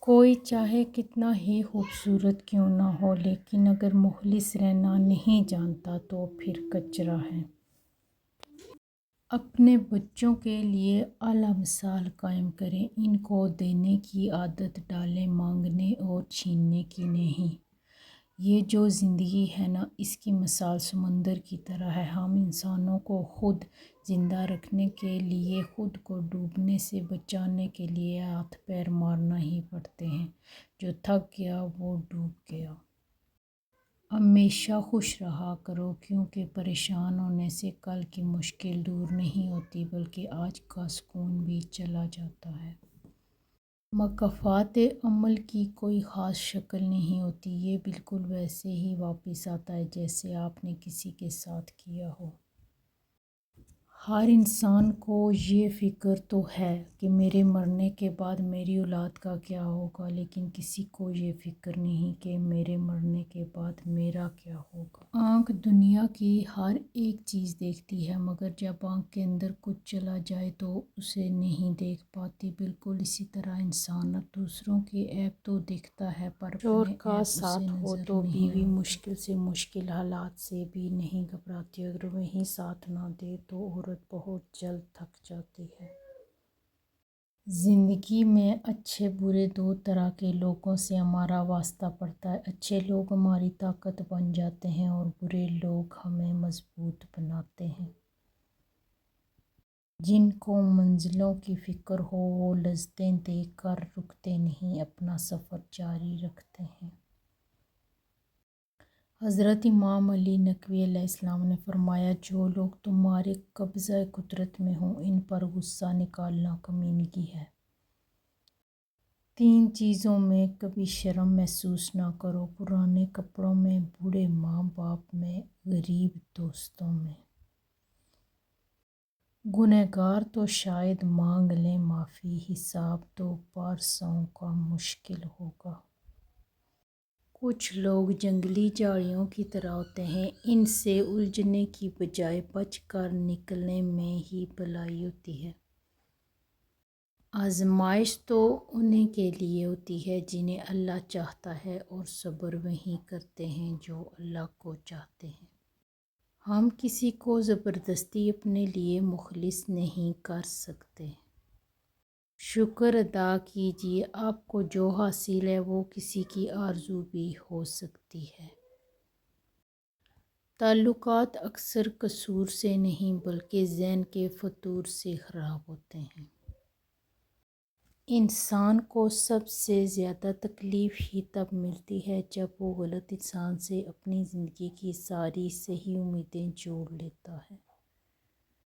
کوئی چاہے کتنا ہی خوبصورت کیوں نہ ہو، لیکن اگر مخلص رہنا نہیں جانتا تو پھر کچرا ہے۔ اپنے بچوں کے لیے اعلیٰ مثال قائم کریں، ان کو دینے کی عادت ڈالیں، مانگنے اور چھیننے کی نہیں۔ یہ جو زندگی ہے نا، اس کی مثال سمندر کی طرح ہے۔ ہم انسانوں کو خود زندہ رکھنے کے لیے خود کو ڈوبنے سے بچانے کے لیے ہاتھ پیر مارنا ہی پڑتے ہیں۔ جو تھک گیا وہ ڈوب گیا۔ ہمیشہ خوش رہا کرو، کیونکہ پریشان ہونے سے کل کی مشکل دور نہیں ہوتی بلکہ آج کا سکون بھی چلا جاتا ہے۔ مکافات عمل کی کوئی خاص شکل نہیں ہوتی، یہ بالکل ویسے ہی واپس آتا ہے جیسے آپ نے کسی کے ساتھ کیا ہو۔ ہر انسان کو یہ فکر تو ہے کہ میرے مرنے کے بعد میری اولاد کا کیا ہوگا، لیکن کسی کو یہ فکر نہیں کہ میرے مرنے کے بعد میرا کیا ہوگا۔ آنکھ دنیا کی ہر ایک چیز دیکھتی ہے، مگر جب آنکھ کے اندر کچھ چلا جائے تو اسے نہیں دیکھ پاتی۔ بالکل اسی طرح انسان دوسروں کے عیب تو دیکھتا ہے پر شوہر اپنے کا عیب ساتھ اسے ہو نظر تو نہیں بیوی آتے۔ مشکل سے مشکل حالات سے بھی نہیں گھبراتی، اگر وہی ساتھ نہ دے تو عورت بہت جلد تھک جاتی ہے۔ زندگی میں اچھے برے دو طرح کے لوگوں سے ہمارا واسطہ پڑتا ہے۔ اچھے لوگ ہماری طاقت بن جاتے ہیں اور برے لوگ ہمیں مضبوط بناتے ہیں۔ جن کو منزلوں کی فکر ہو وہ لذتیں دیکھ کر رکتے نہیں، اپنا سفر جاری رکھتے ہیں۔ حضرت امام علی نقوی علیہ السلام نے فرمایا، جو لوگ تمہارے قبضۂ قدرت میں ہوں ان پر غصہ نکالنا کمینگی ہے۔ 3 چیزوں میں کبھی شرم محسوس نہ کرو، پرانے کپڑوں میں، بوڑھے ماں باپ میں، غریب دوستوں میں۔ گنہگار تو شاید مانگ لیں معافی، حساب تو پارسوں کا مشکل ہوگا۔ کچھ لوگ جنگلی جھاڑیوں کی طرح ہوتے ہیں، ان سے الجھنے کی بجائے بچ کر نکلنے میں ہی بھلائی ہوتی ہے۔ آزمائش تو انہیں کے لیے ہوتی ہے جنہیں اللہ چاہتا ہے، اور صبر وہی کرتے ہیں جو اللہ کو چاہتے ہیں۔ ہم کسی کو زبردستی اپنے لیے مخلص نہیں کر سکتے۔ شکر ادا کیجئے، آپ کو جو حاصل ہے وہ کسی کی آرزو بھی ہو سکتی ہے۔ تعلقات اکثر قصور سے نہیں بلکہ ذہن کے فتور سے خراب ہوتے ہیں۔ انسان کو سب سے زیادہ تکلیف ہی تب ملتی ہے جب وہ غلط انسان سے اپنی زندگی کی ساری صحیح امیدیں جوڑ لیتا ہے۔